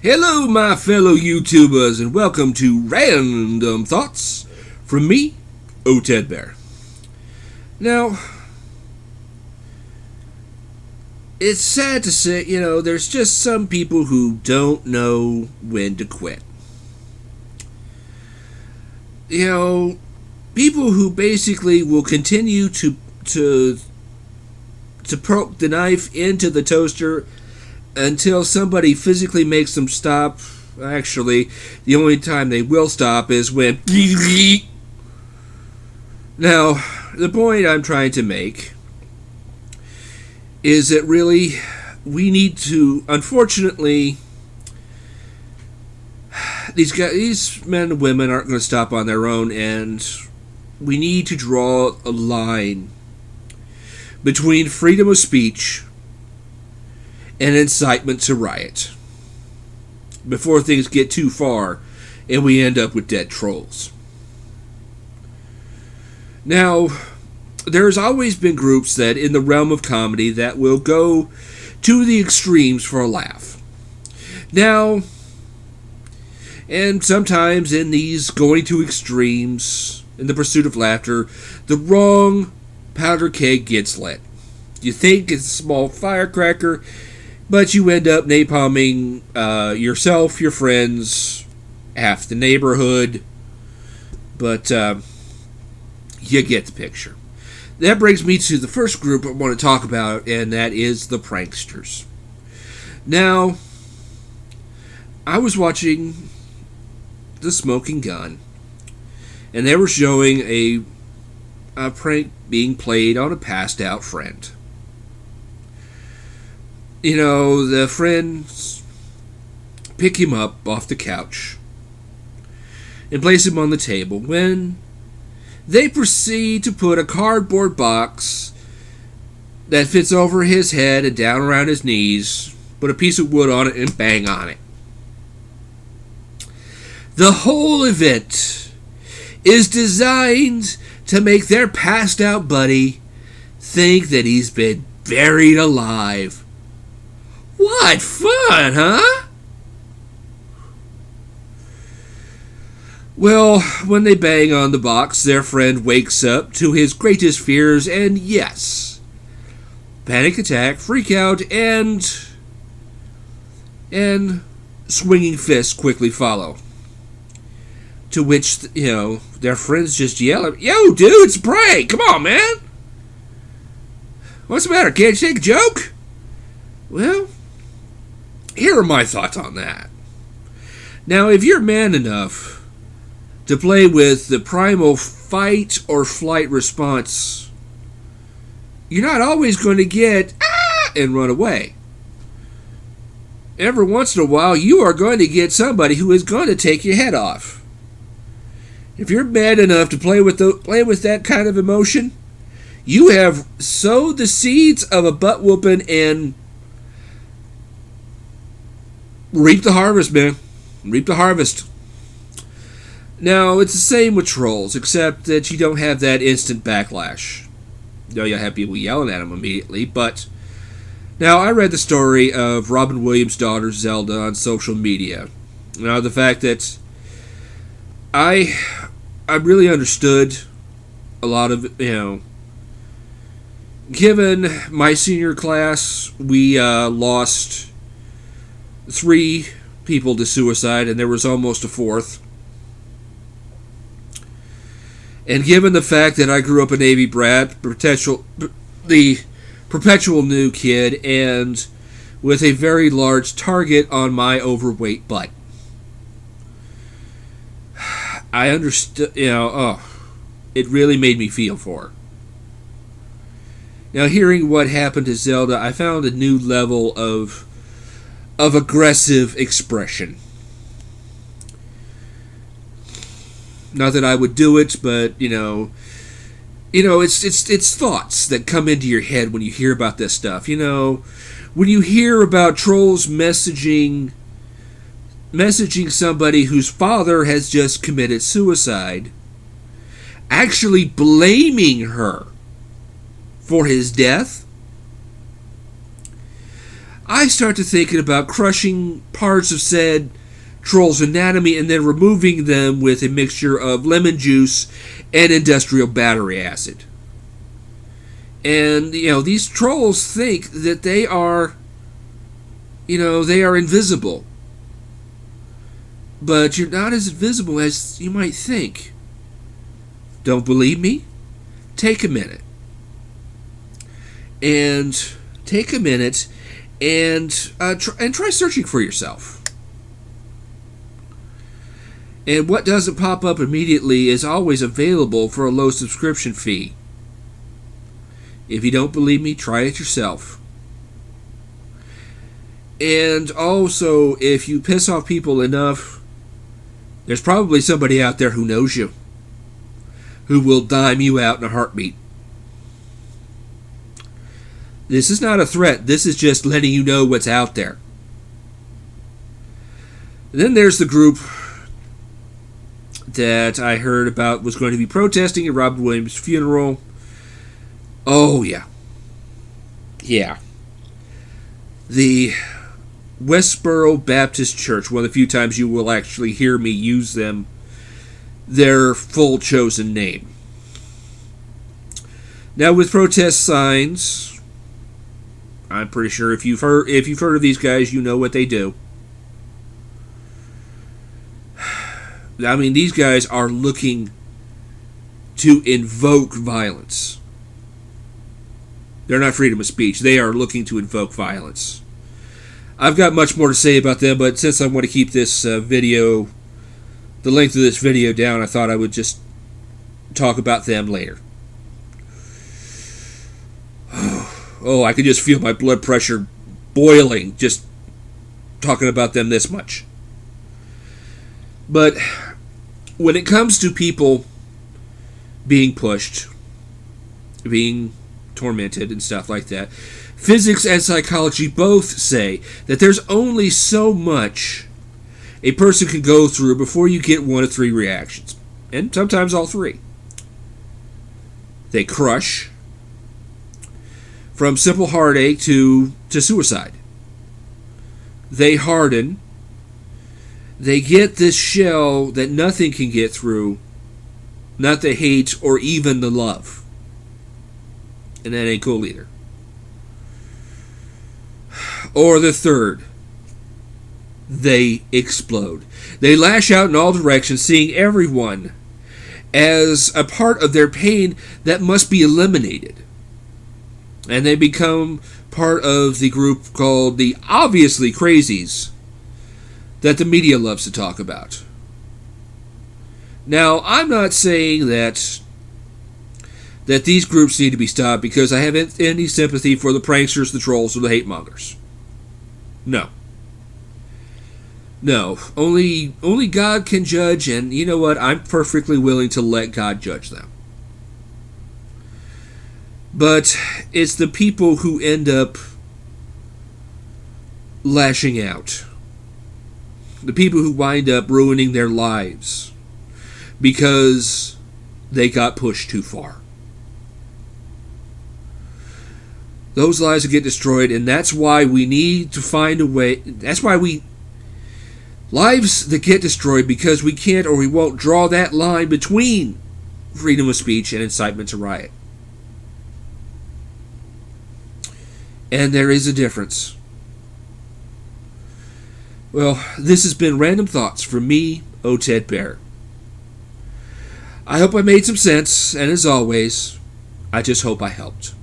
Hello, my fellow YouTubers, and welcome to Random Thoughts from me, O Ted Bear. Now, it's sad to say, there's just some people who don't know when to quit. People who basically will continue to poke the knife into the toaster until somebody physically makes them stop. Actually, the only time they will stop is when... Now, the point I'm trying to make is that really we need to, unfortunately, these men and women aren't going to stop on their own, and we need to draw a line between freedom of speech and incitement to riot before things get too far and we end up with dead trolls. Now, there's always been groups that in the realm of comedy that will go to the extremes for a laugh. Now, and sometimes in these going to extremes in the pursuit of laughter, the wrong powder keg gets lit. You think it's a small firecracker, but you end up napalming yourself, your friends, half the neighborhood. But you get the picture. That brings me to the first group I want to talk about, and that is the pranksters. Now, I was watching The Smoking Gun, and they were showing a prank being played on a passed out friend. The friends pick him up off the couch and place him on the table when they proceed to put a cardboard box that fits over his head and down around his knees, put a piece of wood on it, and bang on it. The whole event is designed to make their passed out buddy think that he's been buried alive. What fun, huh? Well, when they bang on the box, their friend wakes up to his greatest fears, and yes, panic attack, freak out, and swinging fists quickly follow. To which, their friends just yell, "Yo, dude, it's a prank! Come on, man! What's the matter? Can't you take a joke?" Well, here are my thoughts on that. Now, if you're man enough to play with the primal fight or flight response, you're not always going to get and run away. Every once in a while, you are going to get somebody who is going to take your head off. If you're mad enough to play with that kind of emotion, you have sowed the seeds of a butt whooping and reap the harvest, man. Reap the harvest. Now, it's the same with trolls, except that you don't have that instant backlash. You'll have people yelling at them immediately, but... Now, I read the story of Robin Williams' daughter, Zelda, on social media. Now, the fact that I really understood a lot of, given my senior class, we lost 3 people to suicide, and there was almost a 4th. And given the fact that I grew up a Navy brat, the perpetual new kid, and with a very large target on my overweight butt, I understood, it really made me feel for her. Now, hearing what happened to Zelda, I found a new level of aggressive expression. Not that I would do it, but, it's thoughts that come into your head when you hear about this stuff. When you hear about trolls messaging somebody whose father has just committed suicide, actually blaming her for his death, I start to thinking about crushing parts of said troll's anatomy and then removing them with a mixture of lemon juice and industrial battery acid. And, these trolls think that they are invisible. But you're not as invisible as you might think. Don't believe me? Take a minute. And try searching for yourself. And what doesn't pop up immediately is always available for a low subscription fee. If you don't believe me, try it yourself. And also, if you piss off people enough, there's probably somebody out there who knows you, who will dime you out in a heartbeat. This is not a threat. This is just letting you know what's out there. And then there's the group that I heard about was going to be protesting at Robin Williams' funeral. Oh, yeah. Yeah. The Westboro Baptist Church, one of the few times you will actually hear me use their full chosen name. Now, with protest signs, I'm pretty sure if you've heard of these guys, you know what they do. I mean, these guys are looking to invoke violence. They're not freedom of speech. They are looking to invoke violence. I've got much more to say about them, but since I want to keep this the length of this video down, I thought I would just talk about them later. Oh, I could just feel my blood pressure boiling just talking about them this much. But when it comes to people being pushed, being tormented and stuff like that, physics and psychology both say that there's only so much a person can go through before you get one of three reactions. And sometimes all three. They crush, from simple heartache to suicide. They harden. They get this shell that nothing can get through, not the hate or even the love. And that ain't cool either. Or the third, they explode. They lash out in all directions, seeing everyone as a part of their pain that must be eliminated. And they become part of the group called the obviously crazies that the media loves to talk about. Now, I'm not saying that these groups need to be stopped because I haven't any sympathy for the pranksters, the trolls, or the hate mongers. No. Only God can judge, and you know what? I'm perfectly willing to let God judge them. But it's the people who end up lashing out. The people who wind up ruining their lives because they got pushed too far. Those lives will get destroyed, and that's why we need to find a way. That's why lives that get destroyed because we can't or we won't draw that line between freedom of speech and incitement to riot. And there is a difference. Well, this has been Random Thoughts from me, O. Ted Bear. I hope I made some sense, and as always, I just hope I helped.